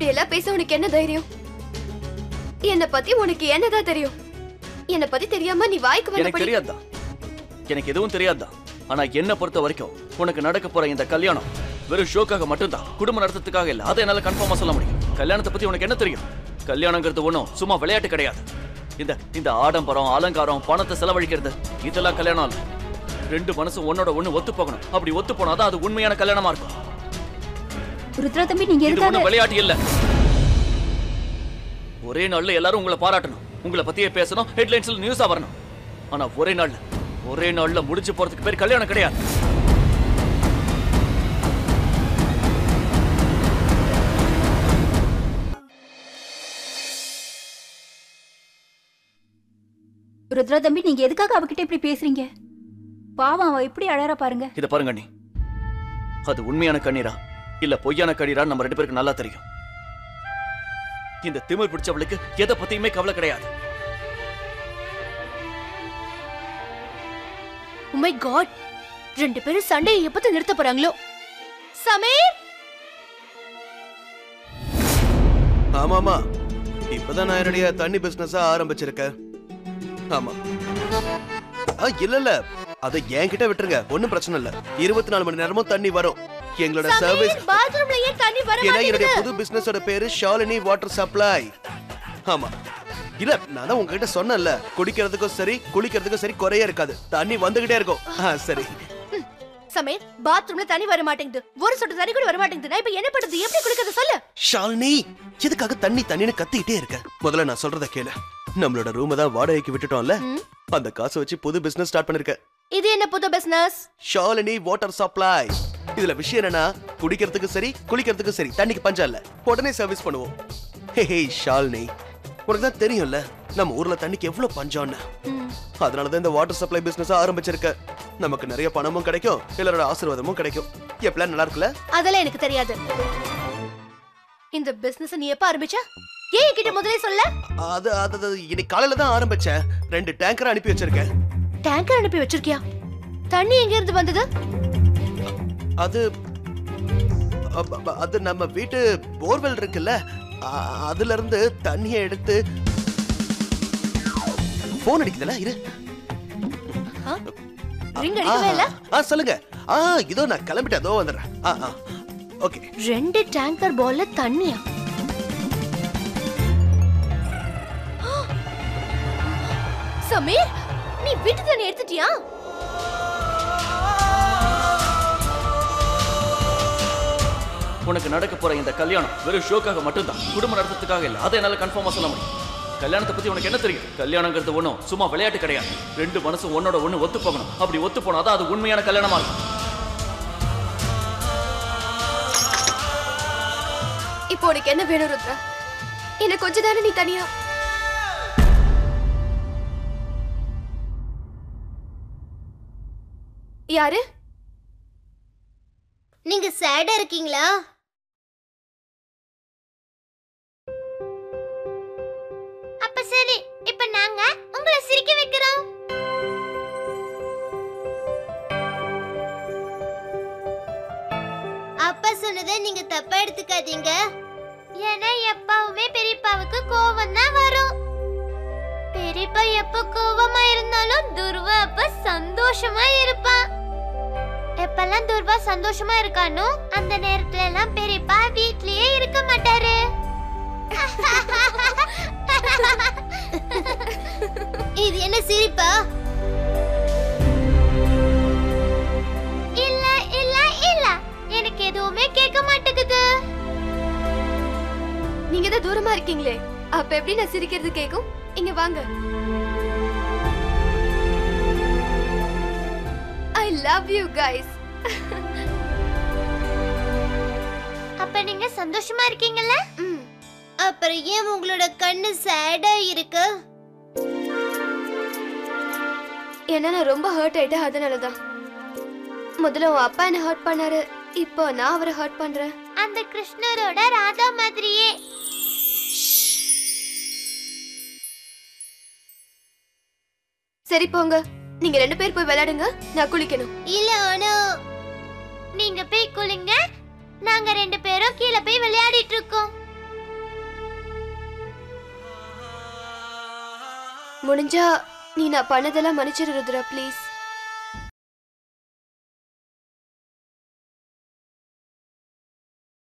இப்படி எல்லாம் பேச உனக்கு என்ன தைரியம்? என்ன பத்தி உனக்கு என்னதான் தெரியும்? என்ன பத்தி தெரியாம நீ வாய்க்கு வந்த எனக்கு தெரியாதா? எனக்கு எதுவும் தெரியாதா? ஆனா என்ன பொறுத்த வரைக்கும் உனக்கு நடக்க போற இந்த கல்யாணம் வெறும் ஷோக்காக மட்டும்தான், குடும்ப நடத்துறதுக்காக இல்ல. அதை என்னால கன்ஃபார்மா சொல்ல முடியும். கல்யாணத்தை பத்தி உனக்கு என்ன தெரியும்? கல்யாணங்கிறது ஒண்ணும் சும்மா விளையாட்டு கிடையாது. இந்த ஆடம்பரம், அலங்காரம், பணத்தை செலவழிக்கிறது இதெல்லாம் கல்யாணம் இல்ல. ரெண்டு மனசு ஒன்னோட ஒண்ணு ஒத்து போகணும். அப்படி ஒத்து போனாதான் அது உண்மையான கல்யாணமா இருக்கும். ருத்ரா தம்பி, நீங்க இது ஒண்ணும் விளையாட்டு இல்ல. ஒரே நாள்ல எல்லாரும் உங்களை பாராட்டணும், உங்களை பத்தியே பேசணும், ஹெட்லைன்ஸ்ல நியூஸா வரணும். ஆனா ஒரே நாள்ல முடிஞ்சு போறதுக்கு பேர் கல்யாணம் கிடையாது. ருத்ரா தம்பி, நீங்க எதுக்காக அவகிட்ட இப்படி பேசுறீங்க? பாவம், அவ இப்படி அழறா பாருங்க. இத பாருங்க அண்ணி, அது உண்மையான கண்ணீரா இல்ல பொய்யான கண்ணீரா நம்ம ரெண்டு பேருக்கு நல்லா தெரியும். இந்த திமிர் பிடிச்சவளுக்கு எதை பத்தியுமே கவலை கிடையாது. Oh my God, ரெண்டு பேரும் சண்டையை எப்ப நிறுத்த போறாங்களோ? சமீர், ஆமாமா, இப்பதான் நான் என்னுடைய தண்ணி பிசினஸ் ஆரம்பிச்சிருக்கேன். ஆமா, இல்ல அத என்கிட்ட விட்டுருங்க, ஒண்ணும் பிரச்சனை இல்ல. 24 மணி நேரமும் தண்ணி வரும். எங்களோட சர்வீஸ் பாத்ரூம்ல ஏன் தண்ணி வர மாட்டேங்குது? என்னுடைய புது பிசினஸோட பேரு ஷாலினி வாட்டர் சப்ளை. ஆமா, இல்ல நான் தான் உங்ககிட்ட சொன்னேன்ல, குடிக்கிறதுக்கும் சரி குளிக்கிறதுக்கும் சரி குறைய இருக்காது, தண்ணி வந்துகிட்டே இருக்கும். சரி சமீர், பாத்ரூம்ல தண்ணி வர மாட்டேங்குது, ஒரு சொட்டு தண்ணி கூட வர மாட்டேங்குது. நான் இப்ப என்ன பண்றது? எப்படி குடிக்கிறது சொல்லு. ஷாலினி, எதுக்காக தண்ணின்னு கத்திட்டே இருக்க? முதல்ல நான் சொல்றத கேளு. நம்மளோட ரூம் தான் வாடகைக்கு விட்டுட்டோம்ல, அந்த காசை வச்சு புது பிசினஸ் ஸ்டார்ட் பண்ணிருக்க. இது என்ன புது பிசினஸ்? Shalini water supply. இதுல விஷயம் என்னன்னா, குடிக்கிறதுக்கு சரி குளிக்கிறதுக்கு சரி தண்ணிக்கு பஞ்சம் இல்ல, உடனே சர்வீஸ் பண்ணுவோம். ஹே ஷாலினி, உனக்கு தான் தெரியும்ல நம்ம ஊர்ல தண்ணிக்கு எவ்வளவு பஞ்சம்னு. அதனாலதான் இந்த வாட்டர் சப்ளை பிசினஸ் ஆரம்பிச்சிருக்க. நமக்கு நிறைய பணமும் கிடைக்கும், எல்லாரோட ஆசீர்வாதமும் கிடைக்கும். என் பிளான் நல்லா இருக்குல்ல? அதெல்லாம் எனக்கு தெரியாது. இந்த பிசினஸ் நீ எப்ப ஆரம்பிச்ச? ஏன் என்கிட்ட முதல்ல சொல்ல? அது இன்னைக்கு காலையில தான் ஆரம்பிச்சேன். 2 டேங்கர் அனுப்பி வச்சிருக்கேன். டேங்கர் அனுப்பி வச்சிருக்கியா? தண்ணி எங்க இருந்து வந்தது? அது நம்ம வீட்டு போர்வெல் இருக்குல்ல, அதுல இருந்து தண்ணியை எடுத்து. போன் அடிக்குதுல, இரு. ரிங் அடிக்கவே இல்ல? சொல்லுங்க. இதோ நான் கிளம்பிட்டேன், அதோ வந்துடுறேன். ஓகே. 2 டேங்கர் பால்ல தண்ணியா? சமீர், நீ வீட்டு தண்ணி எடுத்துட்டியா? உனக்கு நடக்க போற இந்த கல்யாணம் வெறும் ஷோக்காக மட்டும்தான், குடும்ப நடத்துறதுக்காக இல்ல. அதை என்னால கன்ஃபார்மா சொல்ல முடியும். கல்யாணத்தை பத்தி உனக்கு என்ன தெரியும்? கல்யாணங்கிறது ஒண்ணும் சும்மா விளையாட்டு கிடையாது. ரெண்டு மனசு ஒன்னோட ஒண்ணு ஒத்து போகணும். அப்படி ஒத்து போனாதான் அது உண்மையான கல்யாணமா இருக்கும். இப்போ உனக்கு என்ன வேணும் ருத்ரா? என்ன கொஞ்ச நேரம் நீ தனியா? யாரு? நீங்க சேடா இருக்கீங்களா? அப்ப சரி, இப்ப நாங்க உங்களை சிரிக்க வைக்கிறோம். அப்பா சொன்னதை நீங்க தப்பா எடுத்துக்காதீங்க. ஏன்னா எப்பவுமே பெரியப்பாவுக்கு கோவம் தான் வரும். பெரியப்பா எப்ப கோவமா இருந்தாலும் துர்வா அப்ப சந்தோஷமா இருப்பான். எப்பெல்லாம் துர்வா சந்தோஷமா இருக்கானோ அந்த நேரத்துல எல்லாம் பெரியப்பா வீட்லயே இருக்க மாட்டாரு. இது என்ன சிரிப்பா? இல்ல இல்ல இல்ல, எனக்கு எதுவுமே கேட்க மாட்டேங்குது. நீங்க தான் தூரமா இருக்கீங்களே, அப்ப எப்படி நான் சிரிக்கிறது கேக்கும்? இங்க வாங்க. I love you guys. அப்ப நீங்க சந்தோஷமா இருக்கீங்கல்ல? அப்புறம் ஏன் உங்களோட கண்ணு சேடா இருக்கு? ஏன்னா நான் ரொம்ப ஹர்ட் ஆயிட்டேன், அதனாலதான். முதல்ல உன் அப்பா என்ன ஹர்ட் பண்ணாரு, இப்போ நான் அவரை ஹர்ட் பண்றேன். அந்த கிருஷ்ணரோட ராதா மாதிரியே. சரி போங்க, நீங்க 2 பேர் போய் விளையாடுங்க, நான் குளிக்கணும். இல்ல ஆனா நீங்க போய் குளிங்க, நாங்க 2 பேரும் கீழே போய் விளையாடிட்டு இருக்கோம். முடிஞ்சா நீ நான் பண்ணதெல்லாம் மன்னிச்சிரு ருத்ரா ப்ளீஸ்.